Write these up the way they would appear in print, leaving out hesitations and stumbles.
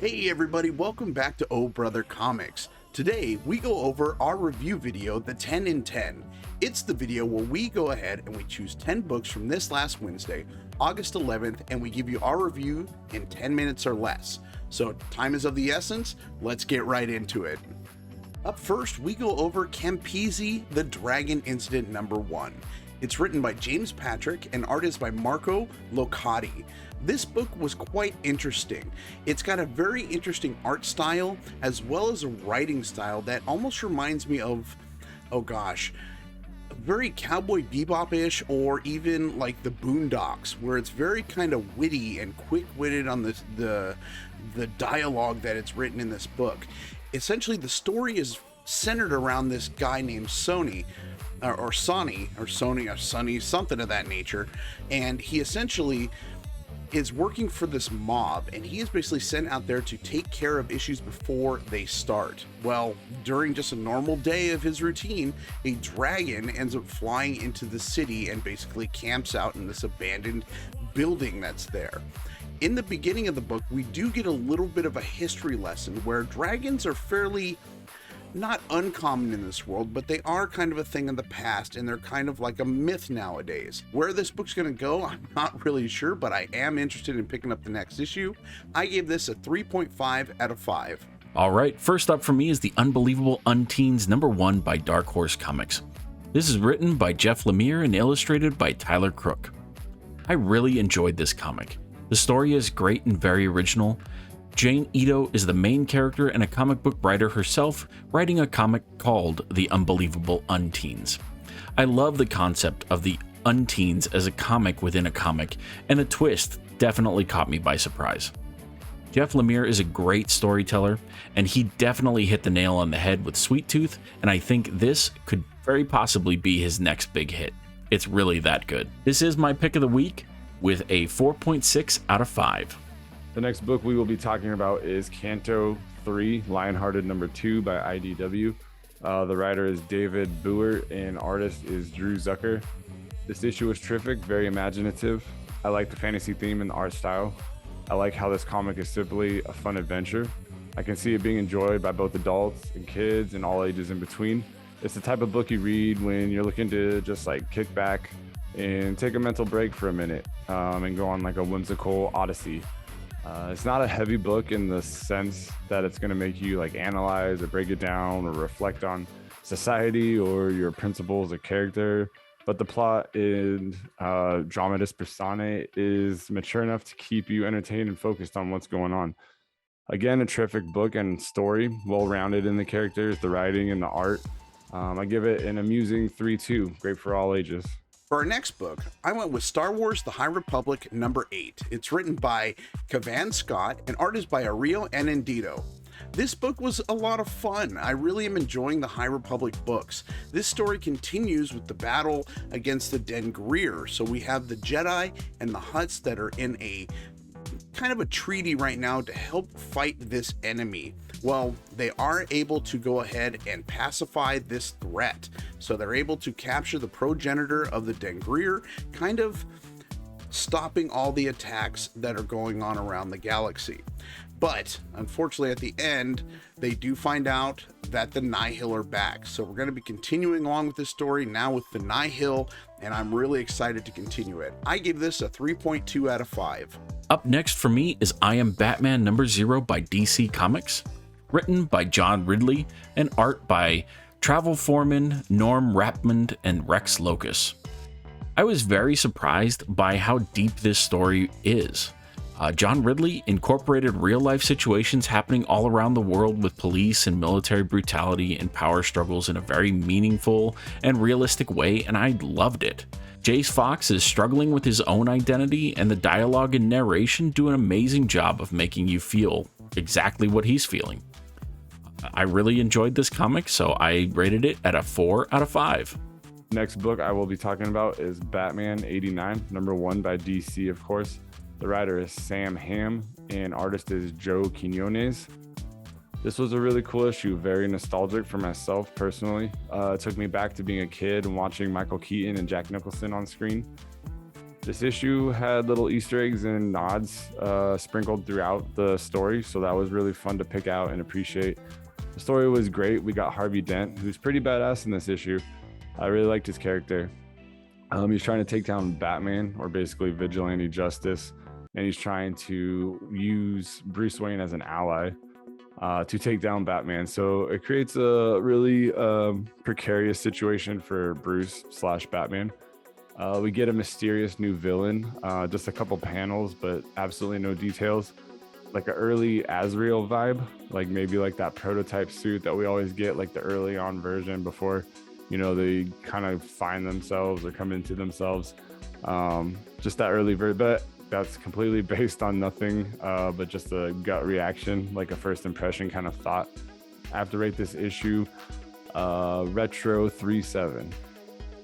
Hey everybody, welcome back to Oh Brother Comics. Today we go over our review video, the 10 in 10. It's the video where we go ahead and we choose 10 books from this last Wednesday, August 11th, and we give you our review in 10 minutes or less. So time is of the essence, let's get right into it. Up first, we go over Campisi, the Dragon Incident #1. It's written by James Patrick and art is by Marco Locati. This book was quite interesting. It's got a very interesting art style as well as a writing style that almost reminds me of, very Cowboy Bebop-ish, or even like the Boondocks, where it's very kind of witty and quick-witted on the dialogue that it's written in this book. Essentially, the story is centered around this guy named Sonny, something of that nature, and he essentially is working for this mob, and he is basically sent out there to take care of issues before they start. Well, during just a normal day of his routine, a dragon ends up flying into the city and basically camps out in this abandoned building that's there. In the beginning of the book, we do get a little bit of a history lesson where dragons are fairly not uncommon in this world, but they are kind of a thing in the past, and they're kind of like a myth nowadays. Where this book's going to go, I'm not really sure, but I am interested in picking up the next issue. I gave this a 3.5 out of 5. All right, first up for me is The Unbelievable Unteens #1 by Dark Horse Comics. This is written by Jeff Lemire and illustrated by Tyler Crook. I really enjoyed this comic. The story is great and very original. Jane Ito is the main character and a comic book writer herself, writing a comic called The Unbelievable Unteens. I love the concept of the Unteens as a comic within a comic, and the twist definitely caught me by surprise. Jeff Lemire is a great storyteller, and he definitely hit the nail on the head with Sweet Tooth, and I think this could very possibly be his next big hit. It's really that good. This is my pick of the week with a 4.6 out of 5. The next book we will be talking about is Canto 3, Lionhearted #2 by IDW. The writer is David Boer and artist is Drew Zucker. This issue was terrific, very imaginative. I like the fantasy theme and the art style. I like how this comic is simply a fun adventure. I can see it being enjoyed by both adults and kids and all ages in between. It's the type of book you read when you're looking to just like kick back and take a mental break for a minute and go on like a whimsical odyssey. It's not a heavy book in the sense that it's going to make you like analyze or break it down or reflect on society or your principles or character, but the plot and dramatis personae is mature enough to keep you entertained and focused on what's going on. Again, a terrific book and story, well-rounded in the characters, the writing, and the art. I give it an amusing 3.2, great for all ages. For our next book, I went with Star Wars The High Republic #8. It's written by Cavan Scott and art is by Ario Anandito. This book was a lot of fun. I really am enjoying the High Republic books. This story continues with the battle against the Den Greer. So we have the Jedi and the Hutts that are in a kind of a treaty right now to help fight this enemy. Well, they are able to go ahead and pacify this threat. So they're able to capture the progenitor of the Den Greer, kind of stopping all the attacks that are going on around the galaxy. But unfortunately, at the end, they do find out that the Nihil are back. So we're going to be continuing along with this story now with the Nihil, and I'm really excited to continue it. I gave this a 3.2 out of 5. Up next for me is I Am Batman #0 by DC Comics, written by John Ridley and art by Travel Foreman, Norm Rapmund, and Rex Locus. I was very surprised by how deep this story is. John Ridley incorporated real-life situations happening all around the world with police and military brutality and power struggles in a very meaningful and realistic way, and I loved it. Jace Fox is struggling with his own identity, and the dialogue and narration do an amazing job of making you feel exactly what he's feeling. I really enjoyed this comic, so I rated it at a 4 out of 5. Next book I will be talking about is Batman '89, #1 by DC, of course. The writer is Sam Hamm and artist is Joe Quinones. This was a really cool issue, very nostalgic for myself personally. It took me back to being a kid and watching Michael Keaton and Jack Nicholson on screen. This issue had little Easter eggs and nods sprinkled throughout the story, so that was really fun to pick out and appreciate. The story was great. We got Harvey Dent, who's pretty badass in this issue. I really liked his character. He's trying to take down Batman, or basically vigilante justice, and he's trying to use Bruce Wayne as an ally to take down Batman. So it creates a really precarious situation for Bruce / Batman. We get a mysterious new villain, just a couple panels, but absolutely no details. Like an early Azrael vibe, like maybe like that prototype suit that we always get, like the early on version before, you know, they kind of find themselves or come into themselves. Just that early version, but that's completely based on nothing but just a gut reaction, like a first impression kind of thought. I have to rate this issue Retro 3.7.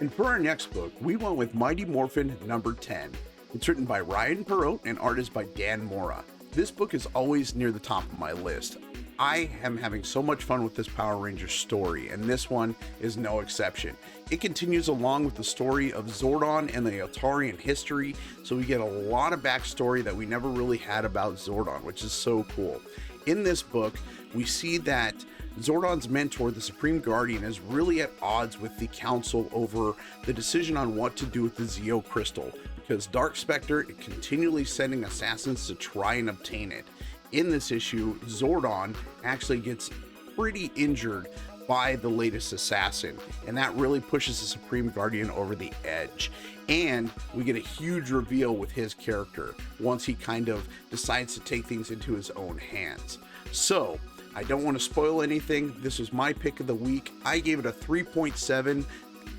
And for our next book, we went with Mighty Morphin number 10. It's written by Ryan Perot and art is by Dan Mora. This book is always near the top of my list. I am having so much fun with this Power Rangers story, and this one is no exception. It continues along with the story of Zordon and the Eltarian history, so we get a lot of backstory that we never really had about Zordon, which is so cool. In this book, we see that Zordon's mentor, the Supreme Guardian, is really at odds with the Council over the decision on what to do with the Zeo Crystal, because Dark Spectre is continually sending assassins to try and obtain it. In this issue, Zordon actually gets pretty injured by the latest assassin, and that really pushes the Supreme Guardian over the edge. And we get a huge reveal with his character once he kind of decides to take things into his own hands. So, I don't want to spoil anything. This was my pick of the week. I gave it a 3.7.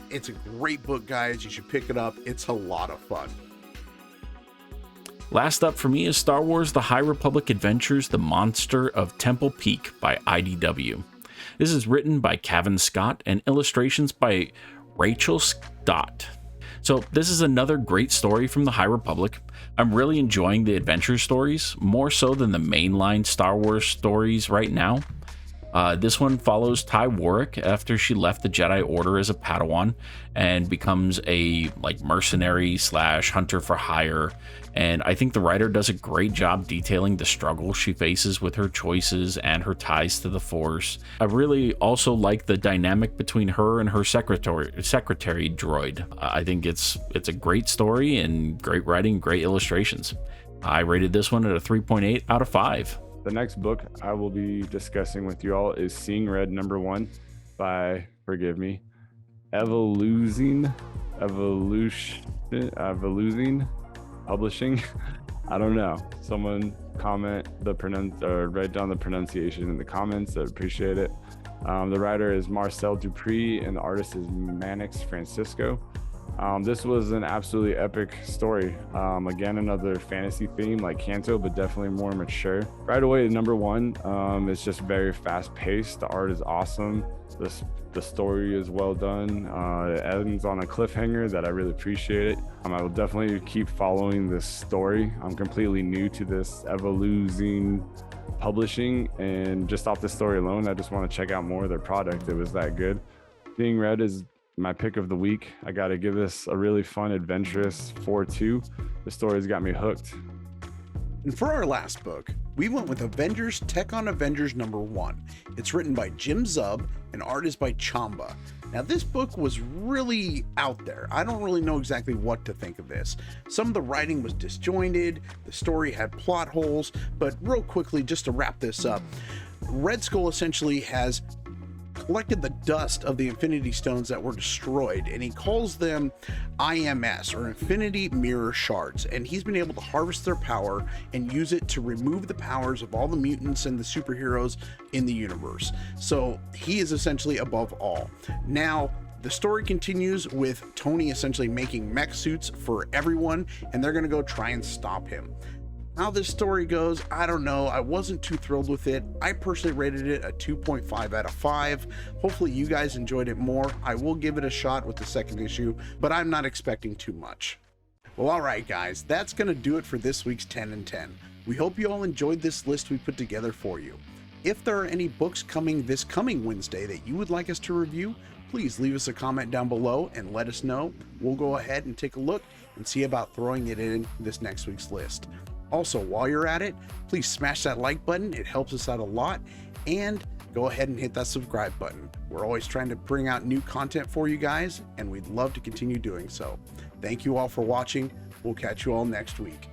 It's a great book, guys. You should pick it up. It's a lot of fun. Last up for me is Star Wars The High Republic Adventures The Monster of Temple Peak by IDW. This is written by Cavan Scott and illustrations by Rachel Stott. So this is another great story from the High Republic. I'm really enjoying the adventure stories, more so than the mainline Star Wars stories right now. This one follows Ty Warwick after she left the Jedi Order as a Padawan and becomes a mercenary / hunter for hire. And I think the writer does a great job detailing the struggle she faces with her choices and her ties to the Force. I really also like the dynamic between her and her secretary droid. I think it's a great story and great writing, great illustrations. I rated this one at a 3.8 out of 5. The next book I will be discussing with you all is Seeing Red number 1 by, forgive me, Evolution Publishing. I don't know. Someone comment or write down the pronunciation in the comments. I'd appreciate it. The writer is Marcel Dupree and the artist is Mannix Francisco. This was an absolutely epic story. Again, another fantasy theme like Kanto, but definitely more mature. Right away, number 1, it's just very fast paced. The art is awesome. The story is well done. It ends on a cliffhanger that I really appreciate it. I will definitely keep following this story. I'm completely new to this Evolution Publishing, and just off the story alone, I just want to check out more of their product. It was that good. Seeing Red is my pick of the week. I got to give this a really fun, adventurous 4.2. The story's got me hooked. And for our last book, we went with Avengers Tech on Avengers number 1. It's written by Jim Zub and art is by Chamba. Now this book was really out there. I don't really know exactly what to think of this. Some of the writing was disjointed, the story had plot holes, but real quickly, just to wrap this up, Red Skull essentially has collected the dust of the Infinity Stones that were destroyed, and he calls them IMS, or Infinity Mirror Shards, and he's been able to harvest their power and use it to remove the powers of all the mutants and the superheroes in the universe. So he is essentially above all. Now the story continues with Tony essentially making mech suits for everyone, and they're gonna go try and stop him. How this story goes, I don't know. I wasn't too thrilled with it. I personally rated it a 2.5 out of 5. Hopefully you guys enjoyed it more. I will give it a shot with the second issue, but I'm not expecting too much. Well, all right, guys, that's going to do it for this week's 10 and 10. We hope you all enjoyed this list we put together for you. if there are any books coming this coming Wednesday that you would like us to review, please leave us a comment down below and let us know. We'll go ahead and take a look and see about throwing it in this next week's list. Also, while you're at it, please smash that like button. It helps us out a lot. And go ahead and hit that subscribe button. We're always trying to bring out new content for you guys, and we'd love to continue doing so. Thank you all for watching. We'll catch you all next week.